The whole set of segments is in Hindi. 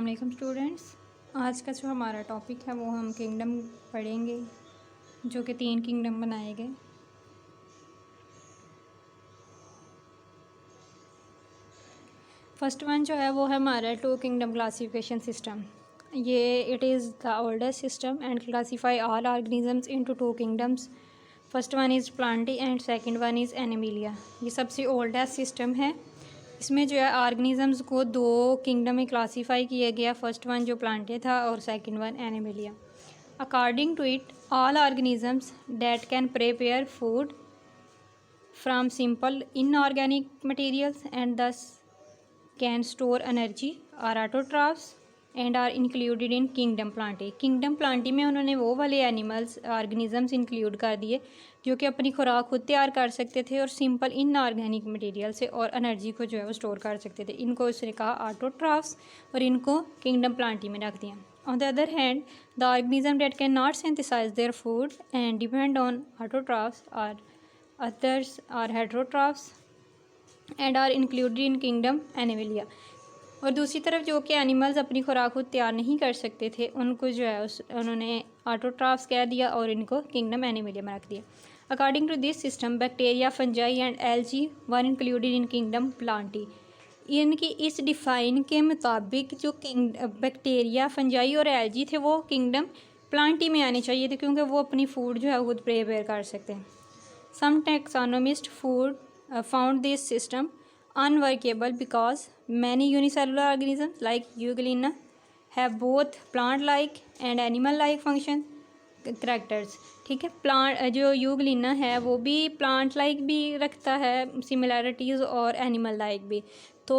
अस्सलाम वालेकुम स्टूडेंट्स। आज का जो हमारा टॉपिक है वो हम किंगडम पढ़ेंगे, जो कि 3 किंगडम बनाए गए। फर्स्ट वन जो है वो है हमारा 2 किंगडम क्लासिफिकेशन सिस्टम। ये it is the oldest system and classify all organisms into 2 kingdoms. First one is Plantae and second one is Animalia. ये सबसे ओल्डेस्ट सिस्टम है। इसमें जो है ऑर्गेनिजम्स को 2 किंगडम में क्लासीफाई किया गया। फर्स्ट वन जो प्लांटे था और second one Animalia. According to it all organisms that can prepare food from simple inorganic materials and thus can store energy are autotrophs and are included in kingdom Plantae. Kingdom Plantae में उन्होंने वो वाले एनिमल्स ऑर्गेनिजम्स इंक्लूड कर दिए जो कि अपनी खुराक खुद तैयार कर सकते थे और सिंपल इनऑर्गेनिक मटेरियल से और एनर्जी को जो है वो स्टोर कर सकते थे। इनको उसने कहा ऑटोट्रॉफ्स और इनको किंगडम प्लांटी में रख दिया। On the other hand the organism that can not synthesize their food and depend on autotrophs are others are heterotrophs and are included in kingdom Animalia. और दूसरी तरफ जो कि एनिमल्स अपनी खुराक खुद तैयार नहीं कर सकते थे उनको जो है उन्होंने ऑटोट्रॉफ्स कह दिया और इनको किंगडम एनिमिलिया में रख दिया। According to this system bacteria fungi and algae were included in kingdom Plantae. इनकी इस डिफ़ाइन के मुताबिक जो बैक्टीरिया फंजाई और एल्गी थे वो किंगडम प्लांटी में आने चाहिए थे, क्योंकि वो अपनी फूड जो है खुद प्रिपेयर कर सकते हैं। सम टैक्सोनोमिस्ट food found this system unworkable because many unicellular organisms like Euglena have both plant-like and animal-like function characters। ठीक है, प्लांट जो यूग्लिना है वो भी प्लांट लाइक भी रखता है सिमिलैरिटीज़ और एनिमल लाइक भी। तो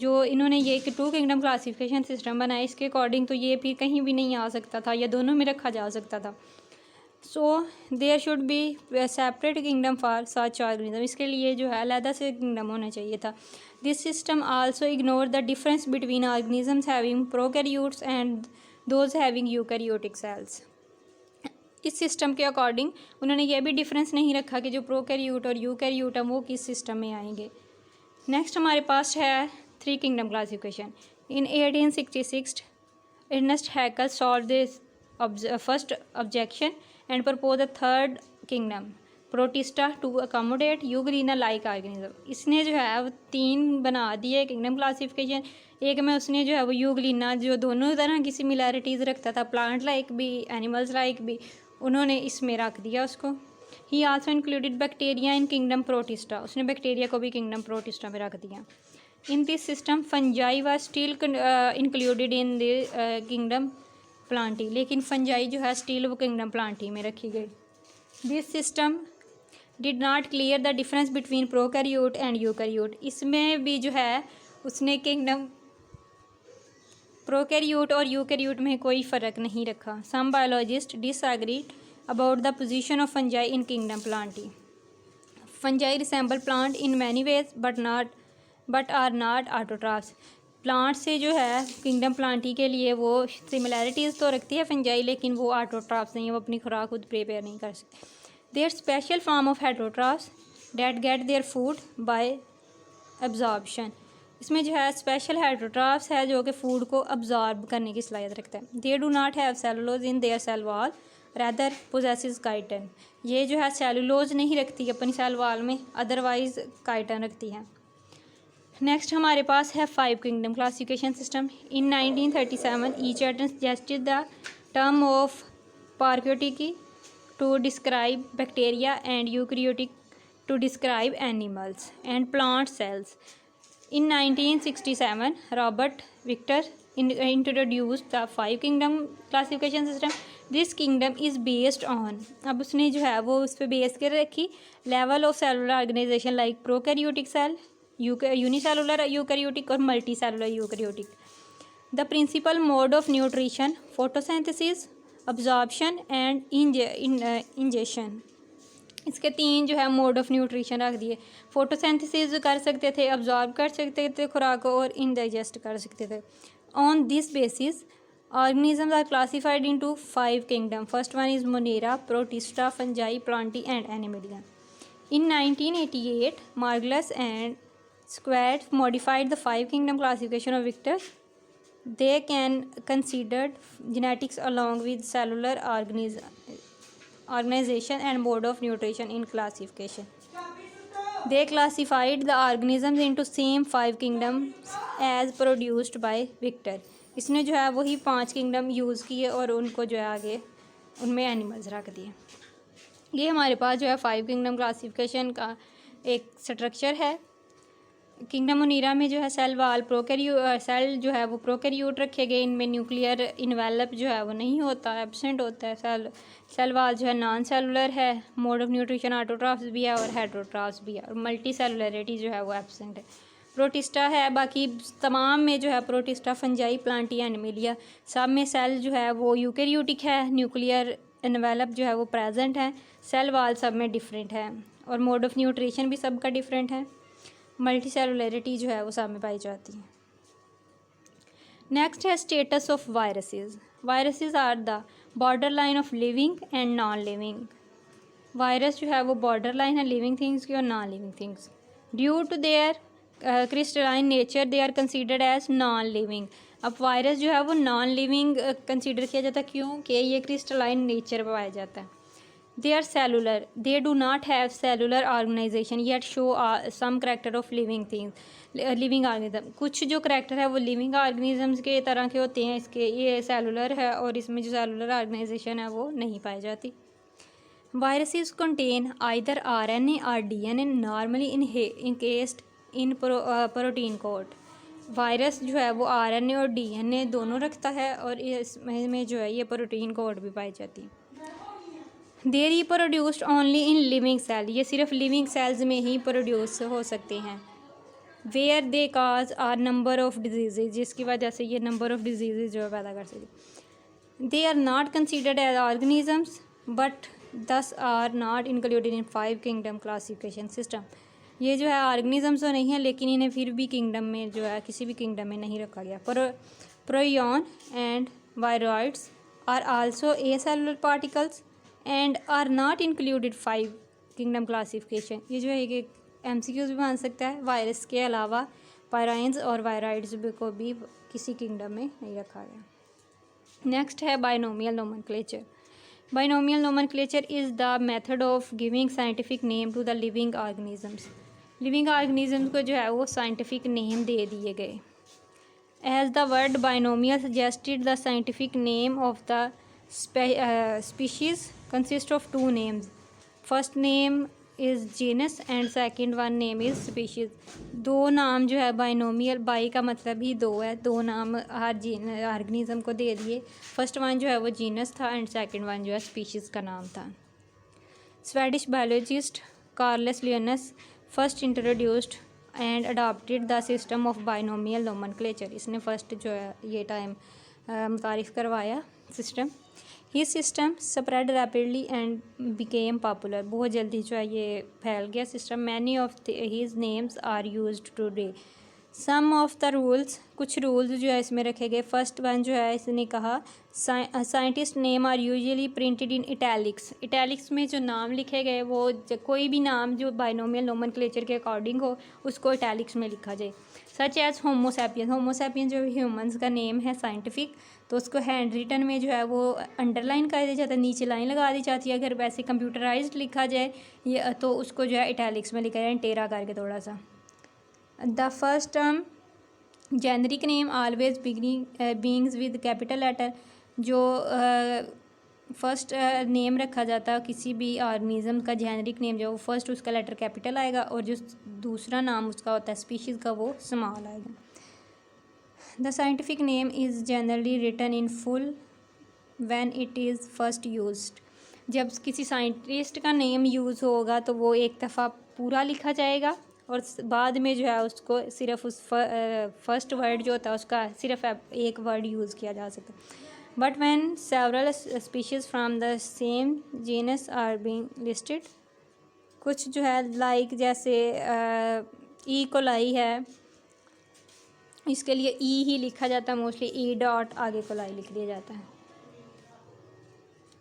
जो इन्होंने ये 2 किंगडम क्लासिफिकेशन सिस्टम बनाया इसके अकॉर्डिंग तो ये फिर कहीं भी नहीं आ सकता था या दोनों में रखा जा सकता था। So there should be separate kingdom for such organism. इसके लिए जो है अलग से किंगडम होना चाहिए था। This system also ignore the difference between organisms having prokaryotes and those having eukaryotic cells. इस सिस्टम के अकॉर्डिंग उन्होंने ये भी डिफरेंस नहीं रखा कि जो प्रोकैरियोट और यूकैरियोट हैं वो किस सिस्टम में आएंगे। नेक्स्ट हमारे पास है 3 kingdom classification. In 1866 Ernest Haeckel solve this first objection and propose a third kingdom protista to accommodate euglena like organism। इसने जो है वो 3 बना दिए किंगडम क्लासिफिकेशन। एक में उसने जो है वो यूग्लिना जो दोनों तरह की सिमिलैरिटीज़ रखता था, प्लांट लाइक भी एनिमल्स लाइक भी, उन्होंने इसमें रख दिया उसको। ही आल्सो इंक्लूडेड बैक्टीरिया इन किंगडम प्रोटिस्टा। उसने बैक्टीरिया को भी किंगडम प्रोटिस्टा में रख दिया। In this system fungi was still included in the kingdom Plantae, लेकिन फंजाई जो है स्टील वो किंगडम प्लांटी में रखी गई। This system did not clear the difference between prokaryote and eukaryote. इसमें भी जो है उसने किंगडम प्रोकैरियोट और यूकैरियोट में कोई फ़र्क नहीं रखा। Some biologist disagreed about the position of fungi in kingdom Plantae. Fungi resemble plant in many ways but are not autotrophs. Plant से जो है किंगडम प्लांटी के लिए वो सिमिलैरिटीज़ तो रखती है फंजाई, लेकिन वो ऑटोट्रॉफ्स नहीं है, वो अपनी खुराक खुद प्रिपेयर नहीं कर सकते। There special form of heterotrophs that get their food by absorption. इसमें जो है स्पेशल हेटेरोट्रॉफ्स है जो कि फूड को अब्जॉर्ब करने की सलाहियत रखता है। They do not have cellulose in their cell wall rather possesses chitin. ये जो है सेलुलोज नहीं रखती अपनी सेल वॉल में, अदरवाइज काइटन रखती है। नेक्स्ट हमारे पास है 5 kingdom classification system. In 1937 Chatton suggested the term of prokaryotic to describe bacteria and eukaryotic to describe animals and plant cells. In 1967 Robert विक्टर introduced the 5 kingdom classification system. This kingdom is based on, अब उसने जो है वो उस पर बेस कर रखी, level of cellular organisation like prokaryotic cell, unicellular eukaryotic और multicellular eukaryotic. The principal mode of nutrition photosynthesis, absorption and ingestion. इसके 3 जो है मोड ऑफ न्यूट्रिशन रख दिए। फोटोसिंथेसिस कर सकते थे, अब्जॉर्ब कर सकते थे खुराक को और इंडाइजेस्ट कर सकते थे। On this basis organisms are classified into 5 kingdom. First one is Monera, Protista, Fungi, Plantae and Animalia. In 1988, Margulis and Squad modified the 5 kingdom classification of Victor They can considered genetics along with cellular organization and mode of nutrition in classification. They classified the organisms into same 5 kingdoms as produced by Victor. इसने जो है वही 5 किंगडम यूज़ किए और उनको जो है आगे उनमें एनिमल्स रख दिए। ये हमारे पास जो है 5 किंगडम क्लासिफिकेशन का एक स्ट्रक्चर है। किंगडम ओनीरा में जो है सेल वाल सेल जो है वो प्रोकैरियोट रखे गए। इनमें न्यूक्लियर इन्वेलप जो है वो नहीं होता, एब्सेंट होता है। सेल वाल जो है नॉन सेलुलर है। मोड ऑफ न्यूट्रिशन ऑटोट्रॉफ्स भी है और हेटेरोट्रॉफ्स भी है और मल्टी सेलुलरिटी जो है वो एब्सेंट है। प्रोटिस्टा है, बाकी तमाम में जो है प्रोटिस्टा, फंजाई, प्लांटी, एनिमिलिया सब में सेल जो है वो यूकैरियोटिक है। न्यूक्लियर इन्वेलप जो है वो प्रेजेंट है। सेल वाल सब में डिफरेंट है और मोड ऑफ न्यूट्रिशन भी सबका डिफरेंट है। मल्टी सेलुलरिटी जो है वो सब में पाई जाती है। नेक्स्ट है status of viruses. Viruses are the border line of living and non living. Virus जो है वो बॉर्डर लाइन है लिविंग थिंग्स की और non living things. Due to their crystalline nature they are considered as non living. अब वायरस जो है वो नॉन लिविंग कंसिडर किया जाता है क्योंकि ये क्रिस्टलाइन नेचर पाया जाता है। They are cellular. They do not have cellular organization yet show some character of living things, living organism. कुछ जो करेक्टर है वो लिविंग ऑर्गेनिजम्स के तरह के होते हैं। इसके ये सेलुलर है और इसमें जो सेलुलर ऑर्गेनाइजेशन है वो नहीं पाई जाती। वायरसेस कंटेन आइदर RNA और DNA normally encased in protein code. Virus जो है वो RNA और DNA दोनों रखता है और इसमें जो है ये प्रोटीन कोड भी पाई जाती है। They reproduced only in living cell. ये सिर्फ लिविंग सेल्स में ही प्रोड्यूस हो सकते हैं। Where they cause are number of disease, जिसकी वजह से ये नंबर ऑफ डिजीज़ जो है पैदा कर सकते। They are not considered as organisms but thus are not included in 5 kingdom classification system. ये जो है ऑर्गेनिजम्स तो नहीं है लेकिन इन्हें फिर भी किंगडम में जो है किसी भी किंगडम में नहीं रखा गया। Prions and viroids are also acellular particles and are not included 5 kingdom classification. ये जो है कि MCQs भी बन सकता है। वायरस के अलावा पायराइंस और वायराइड्स को भी किसी किंगडम में नहीं रखा गया। नेक्स्ट है binomial nomenclature. Binomial nomenclature is the method of giving scientific name to the living organisms. Living organisms को जो है वो साइंटिफिक नेम दे दिए गए। As the word binomial suggested the scientific name of the species consist of 2 names. First name is genus and second one name is species. दो नाम जो है बाइनोमियल, बाई का मतलब ही दो है, दो नाम हर ऑर्गेनिज्म को दे दिए। फर्स्ट वन जो है वो जीनस था एंड सेकंड वन जो है स्पीशीज़ का नाम था। Swedish biologist Carolus Linnaeus first introduced and adopted the system of binomial nomenclature. इसने फर्स्ट जो है ये टाइम मुतारिफ़ करवाया system. He system spread rapidly and became popular. बहुत जल्दी जो है ये फैल गया system. Many of his names are used today. Some of the rules, कुछ रूल्स जो है इसमें रखे गए। फर्स्ट वन जो है इसने कहा scientist name are usually printed in italics. Italics में जो नाम लिखे गए वो कोई भी नाम जो बाइनोमियल नोमेनक्लेचर के अकॉर्डिंग हो उसको इटैलिक्स में लिखा जाए। Such as homo sapien. होमोसैपियन जो ह्यूमंस का नेम है साइंटिफिक, तो उसको हैंड रिटन में जो है वो अंडरलाइन कर दिया जाता है, नीचे लाइन लगा दी जाती है। अगर वैसे कंप्यूटराइज्ड लिखा जाए ये तो उसको जो है इटैलिक्स में लिखा जाए टेरा करके थोड़ा सा। The first term generic name always begins with capital letter. जो फर्स्ट नेम रखा जाता है किसी भी ऑर्गेनिज्म का, जेनरिक नेम जो फर्स्ट उसका लेटर कैपिटल आएगा और जो दूसरा नाम उसका होता है स्पीशीज़ का वो स्मॉल आएगा। The scientific name is generally written in full when it is first used. जब किसी साइंटिस्ट का नेम यूज़ होगा तो वो एक दफ़ा पूरा लिखा जाएगा और बाद में जो है उसको सिर्फ उस फर्स्ट वर्ड जो होता है उसका सिर्फ एक वर्ड यूज़ किया जा सकता है। But when several species from the same genus are being listed, कुछ जो है लाइक जैसे ई कोलाई है, इसके लिए ई ही लिखा जाता है मोस्टली, ई डॉट आगे कोलाई लिख दिया जाता है।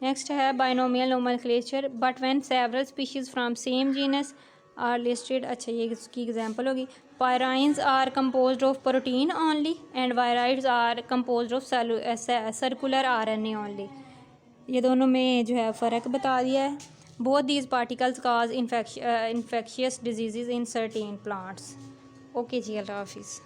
नेक्स्ट है binomial nomenclature. But when several species from same genus are listed. अच्छा ये इसकी एग्जांपल होगी। Prions are composed of protein only and viroids are composed of circular RNA only. ये दोनों में जो है फ़र्क बता दिया है। Both these particles cause infectious disease in certain plants. Okay जी, अल्लाह हाफिज़।